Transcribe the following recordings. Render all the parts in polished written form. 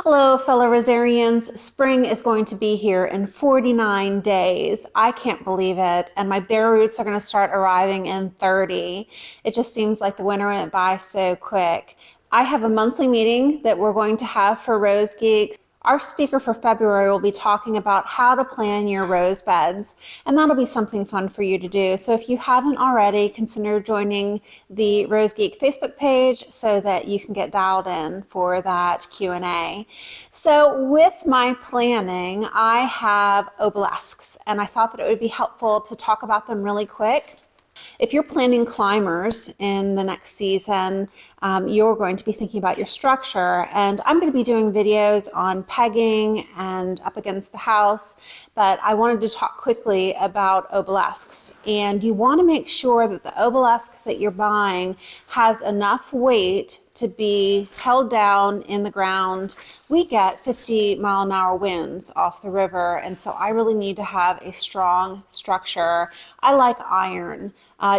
Hello, fellow Rosarians. Spring is going to be here in 49 days. I can't believe it. And my bare roots are going to start arriving in 30. It just seems like the winter went by so quick. I have a monthly meeting that we're going to have for Rose Geek. Our speaker for February will be talking about how to plan your rose beds, and that'll be something fun for you to do. So if you haven't already, consider joining the Rose Geek Facebook page so that you can get dialed in for that Q&A. So with my planning, I have obelisks, and I thought that it would be helpful to talk about them really quick. If you're planning climbers in the next season, you're going to be thinking about your structure, and I'm going to be doing videos on pegging and up against the house, but I wanted to talk quickly about obelisks. And you want to make sure that the obelisk that you're buying has enough weight to be held down in the ground. We get 50-mile-an-hour winds off the river, and so I really need to have a strong structure. I like iron.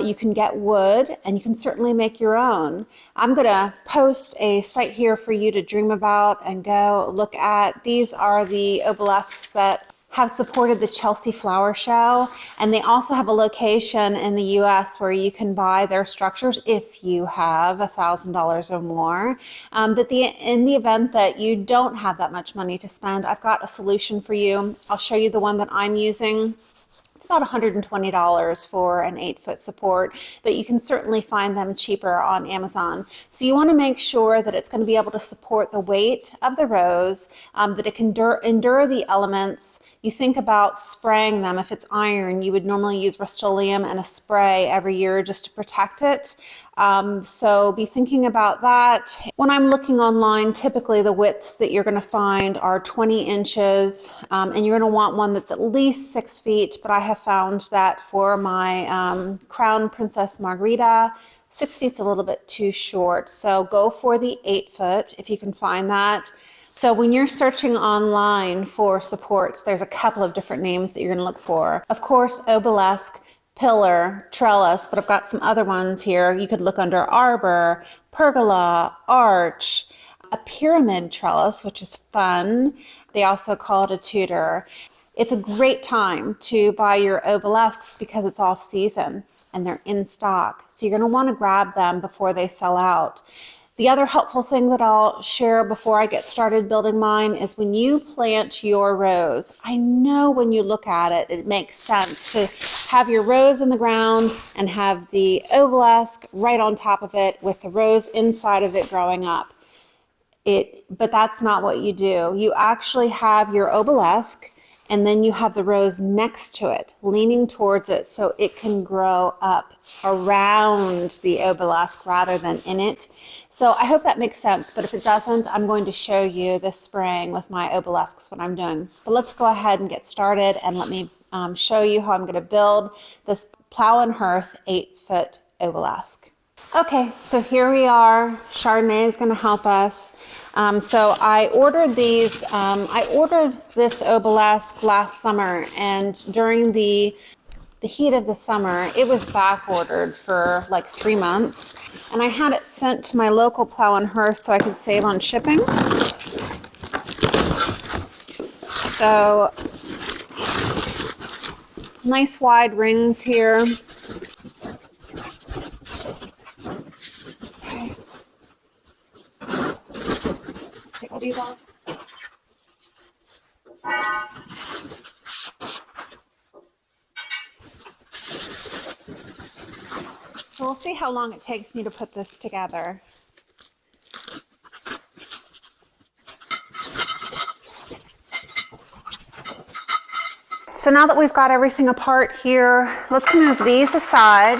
You can get wood, and you can certainly make your own. I'm going to post a site here for you to dream about and go look at. These are the obelisks that have supported the Chelsea Flower Show, and they also have a location in the US where you can buy their structures if you have $1,000 or more. But in the event that you don't have that much money to spend, I've got a solution for you. I'll show you the one that I'm using. It's about $120 for an 8-foot support, but you can certainly find them cheaper on Amazon. So you want to make sure that it's going to be able to support the weight of the rose, that it can endure the elements. You think about spraying them. If it's iron, you would normally use Rust-Oleum and a spray every year just to protect it. So be thinking about that. When I'm looking online, typically the widths that you're going to find are 20 inches, and you're going to want one that's at least 6 feet, but I have found that for my Crown Princess Margarita, 6 feet's a little bit too short. So go for the 8-foot if you can find that. So when you're searching online for supports, there's a couple of different names that you're going to look for. Of course, obelisk, pillar, trellis, but I've got some other ones here. You could look under arbor, pergola, arch, a pyramid trellis, which is fun. They also call it a tutor. It's a great time to buy your obelisks because it's off season and they're in stock. So you're going to want to grab them before they sell out. The other helpful thing that I'll share before I get started building mine is when you plant your rose, I know when you look at it, it makes sense to have your rose in the ground and have the obelisk right on top of it with the rose inside of it growing up. But that's not what you do. You actually have your obelisk, and then you have the rose next to it, leaning towards it so it can grow up around the obelisk rather than in it. So I hope that makes sense, but if it doesn't, I'm going to show you this spring with my obelisks what I'm doing. But let's go ahead and get started, and let me show you how I'm going to build this Plow Hearth 8-foot obelisk. Okay, so here we are. Chardonnay is going to help us. So I ordered these. I ordered this obelisk last summer, and during the heat of the summer, it was back ordered for like 3 months, and I had it sent to my local Plow Hearth so I could save on shipping. So nice wide rings here. Okay. Let's take these off. So we'll see how long it takes me to put this together. So now that we've got everything apart here, let's move these aside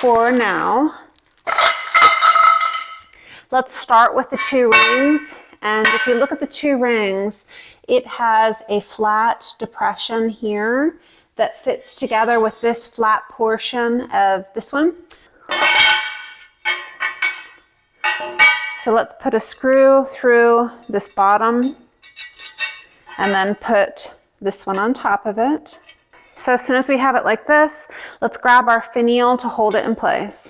for now. Let's start with the 2 rings. And if you look at the 2 rings, it has a flat depression here that fits together with this flat portion of this one. So let's put a screw through this bottom and then put this one on top of it. So as soon as we have it like this, let's grab our finial to hold it in place.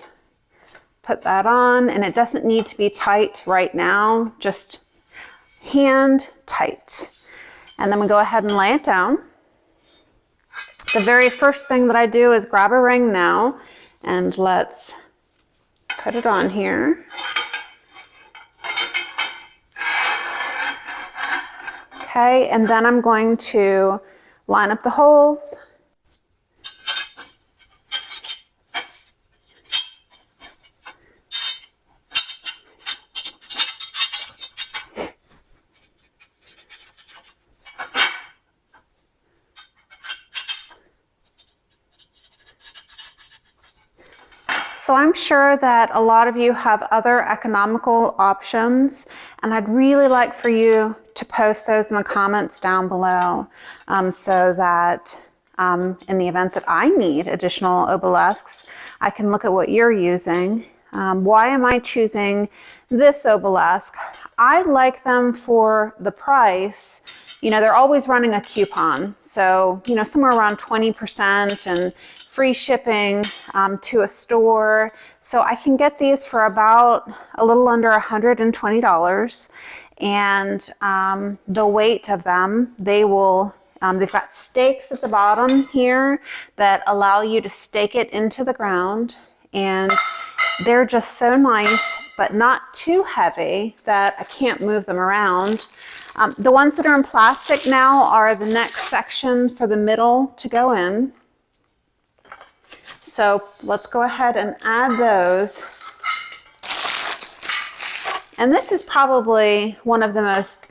Put that on, and it doesn't need to be tight right now. Just hand tight. And then we go ahead and lay it down. The very first thing that I do is grab a ring now, and let's put it on here. Okay, and then I'm going to line up the holes. So I'm sure that a lot of you have other economical options, and I'd really like for you to post those in the comments down below, so that in the event that I need additional obelisks, I can look at what you're using. Why am I choosing this obelisk? I like them for the price. You know, they're always running a coupon, so you know, somewhere around 20% and free shipping to a store. So I can get these for about a little under $120. And the weight of them, they will, they've got stakes at the bottom here that allow you to stake it into the ground. And they're just so nice, but not too heavy that I can't move them around. The ones that are in plastic now are the next section for the middle to go in. So let's go ahead and add those. And this is probably one of the most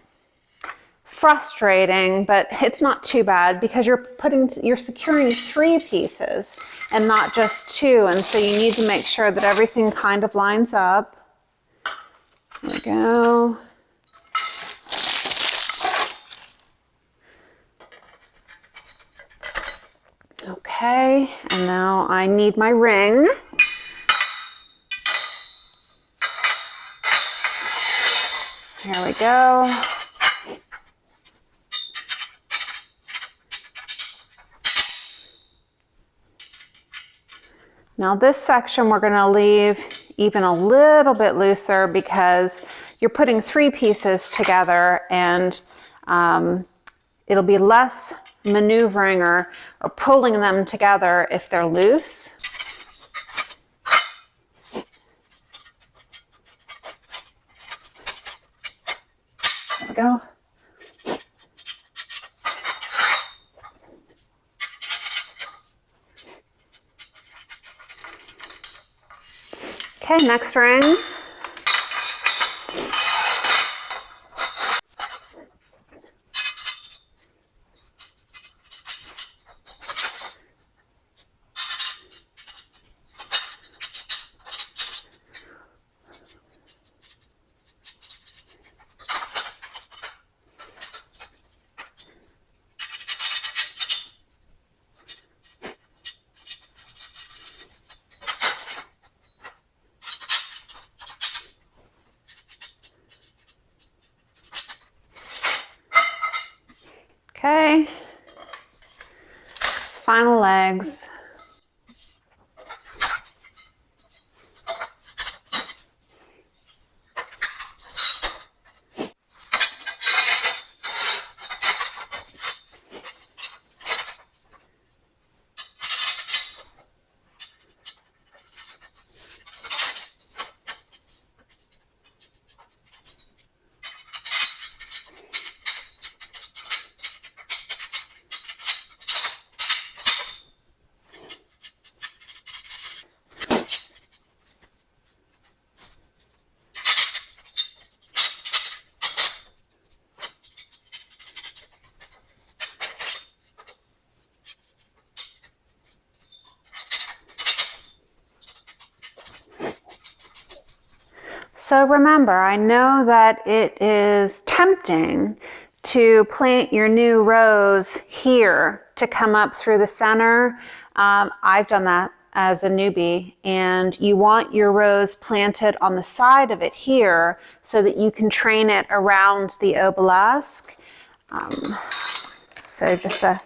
frustrating, but it's not too bad because you're securing 3 pieces and not just 2, and so you need to make sure that everything kind of lines up. There we go. Okay, and now I need my ring. Here we go. Now this section we're going to leave even a little bit looser because you're putting 3 pieces together, and it'll be less maneuvering or pulling them together if they're loose. There we go. Okay, next ring. Okay, final legs. So remember, I know that it is tempting to plant your new rose here to come up through the center. I've done that as a newbie, and you want your rose planted on the side of it here so that you can train it around the obelisk. So just a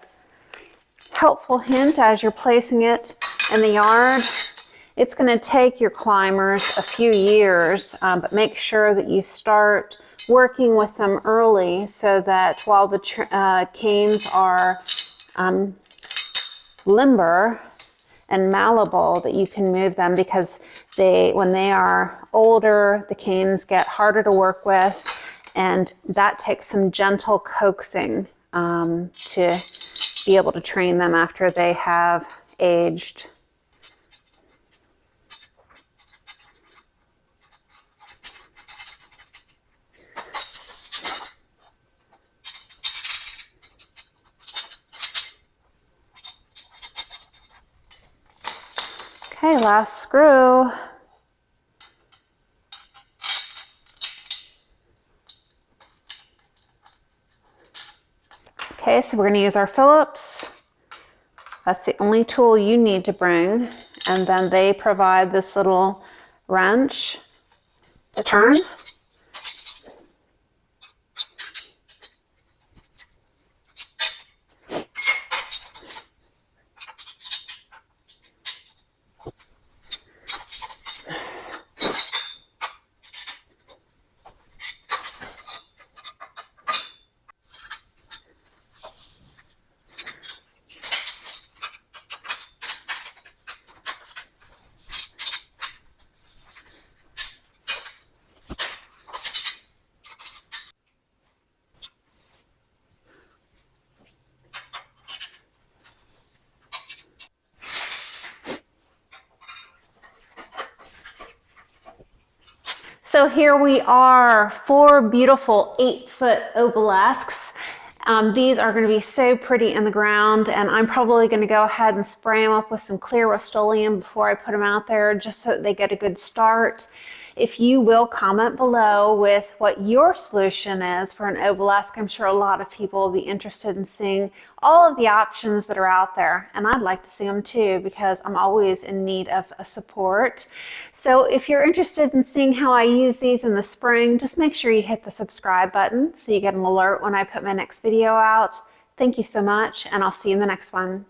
helpful hint as you're placing it in the yard. It's going to take your climbers a few years, but make sure that you start working with them early so that while the canes are limber and malleable, that you can move them, because when they are older, the canes get harder to work with, and that takes some gentle coaxing to be able to train them after they have aged. Okay, last screw. Okay, so we're going to use our Phillips. That's the only tool you need to bring. And then they provide this little wrench to turn. So here we are, 4 beautiful 8-foot obelisks. These are going to be so pretty in the ground, and I'm probably going to go ahead and spray them up with some clear Rust-Oleum before I put them out there, just so that they get a good start. If you will comment below with what your solution is for an obelisk, I'm sure a lot of people will be interested in seeing all of the options that are out there, and I'd like to see them too, because I'm always in need of a support. So if you're interested in seeing how I use these in the spring, just make sure you hit the subscribe button so you get an alert when I put my next video out. Thank you so much, and I'll see you in the next one.